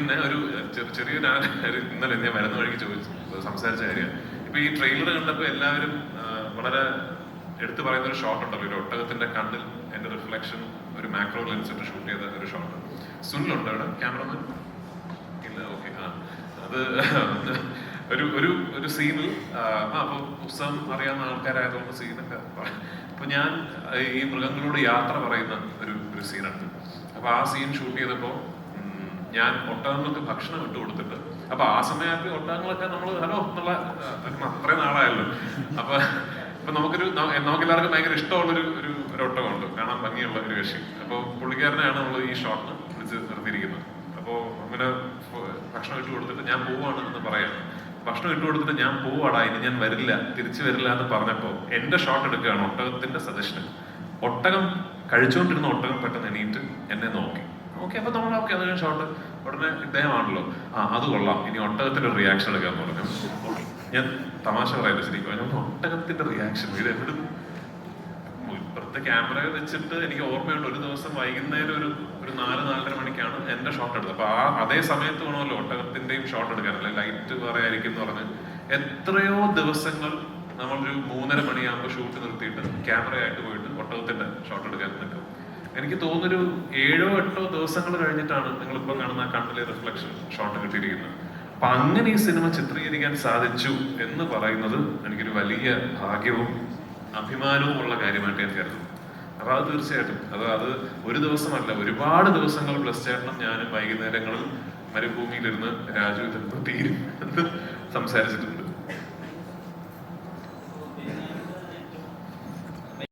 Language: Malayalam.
പിന്നെ ഒരു ചെറിയ ഇന്നലെ ഞാൻ വരുന്ന വഴിക്ക് സംസാരിച്ച കാര്യം, ഇപ്പൊ ഈ ട്രെയിലർ കണ്ടപ്പോൾ എല്ലാവരും വളരെ എടുത്തു പറയുന്ന ഒരു ഷോട്ട് ഉണ്ടല്ലോ, ഒരു ഒട്ടകത്തിന്റെ കണ്ണിൽ എന്റെ റിഫ്ലക്ഷൻ ഒരു മാക്രോ ലെൻസ് ഇട്ട് ഷൂട്ട് ചെയ്ത ഒരു ഷോട്ട്. സുനിലുണ്ടോ അവിടെ ക്യാമറമാൻ? ഇല്ല, ഓക്കെ. അത് ഒരു ഒരു ഒരു സീനിൽ അപ്പൊ പുസ്തകം അറിയാവുന്ന ആൾക്കാരായതുകൊണ്ട് സീനൊക്കെ അപ്പൊ ഞാൻ ഈ മൃഗങ്ങളോട് യാത്ര പറയുന്ന ഒരു സീനുണ്ട്. അപ്പൊ ആ സീൻ ഷൂട്ട് ചെയ്തപ്പോ ഞാൻ ഒട്ടകങ്ങൾക്ക് ഭക്ഷണം ഇട്ട് കൊടുത്തിട്ട്, അപ്പൊ ആ സമയത്ത് ഒട്ടകങ്ങളൊക്കെ നമ്മൾ ഹലോ എന്നുള്ള അത്രയും നാളായല്ലോ. അപ്പൊ നമുക്കെല്ലാവർക്കും ഭയങ്കര ഇഷ്ടമുള്ളൊരു ഒരു ഒട്ടകമുണ്ട്, കാണാൻ ഭംഗിയുള്ള ഒരു കക്ഷി. അപ്പൊ പുള്ളിക്കാരനെയാണ് നമ്മൾ ഈ ഷോട്ടിന് വിളിച്ച് നിർത്തിയിരിക്കുന്നത്. അപ്പോ അങ്ങനെ ഭക്ഷണം ഇട്ട് കൊടുത്തിട്ട് ഞാൻ പോവാണ് എന്ന് പറയാം. ഭക്ഷണം ഇട്ട് കൊടുത്തിട്ട് ഞാൻ പോവാടാ, ഇനി ഞാൻ വരില്ല, തിരിച്ചു വരില്ല എന്ന് പറഞ്ഞപ്പോ എന്റെ ഷോട്ട് എടുക്കുകയാണ് ഒട്ടകത്തിന്റെ സജഷൻ. ഒട്ടകം കഴിച്ചുകൊണ്ടിരുന്ന ഒട്ടകം പെട്ടെന്ന് എണീറ്റ് എന്നെ നോക്കി. അപ്പൊ നമ്മൾ ഓക്കെ അത് ഷോട്ട് ഉടനെ ഇദ്ദേഹമാണല്ലോ, അത് കൊള്ളാം, ഇനി ഒട്ടകത്തിന്റെ റിയാക്ഷൻ എടുക്കാന്ന് പറഞ്ഞു. ഞാൻ തമാശ പറയല്ലോ, ശരിക്കും ഒട്ടകത്തിന്റെ റിയാക്ഷൻ ഇത് എവിടെ ഇപ്പുറത്തെ ക്യാമറ വെച്ചിട്ട് എനിക്ക് ഓർമ്മയുണ്ട്. ഒരു ദിവസം വൈകുന്നേരം ഒരു 4-4:30 മണിക്കാണ് എന്റെ ഷോട്ട് എടുത്തത്. അപ്പൊ അതേ സമയത്ത് വേണമല്ലോ ഒട്ടകത്തിന്റെയും ഷോട്ട് എടുക്കാനല്ലേ, ലൈറ്റ് പറയായിരിക്കും എന്ന് പറഞ്ഞ് എത്രയോ ദിവസങ്ങൾ നമ്മളൊരു 3:30 മണിയാകുമ്പോൾ ഷൂട്ട് നിർത്തിയിട്ട് ക്യാമറയായിട്ട് പോയിട്ട് ഒട്ടകത്തിന്റെ ഷോട്ട് എടുക്കാൻ നിൽക്കും. എനിക്ക് തോന്നുന്നൊരു 7-8 ദിവസങ്ങൾ കഴിഞ്ഞിട്ടാണ് നിങ്ങളിപ്പം കാണുന്ന കണ്ണിലെ റിഫ്ലക്ഷൻ ഷോട്ട് കിട്ടിയിരിക്കുന്നത്. അപ്പൊ അങ്ങനെ ഈ സിനിമ ചിത്രീകരിക്കാൻ സാധിച്ചു എന്ന് പറയുന്നത് എനിക്കൊരു വലിയ ഭാഗ്യവും അഭിമാനവും ഉള്ള കാര്യമായിട്ട് ഞാൻ കരുതുന്നു. അപ്പൊ അത് തീർച്ചയായിട്ടും അത് ഒരു ദിവസമല്ല, ഒരുപാട് ദിവസങ്ങൾ ബ്ലസ് ചേട്ടനും ഞാനും വൈകുന്നേരങ്ങളിൽ മരുഭൂമിയിലിരുന്ന് രാജു ഇതെന്തോ തീരും എന്ന് സംസാരിച്ചിട്ടുണ്ട്.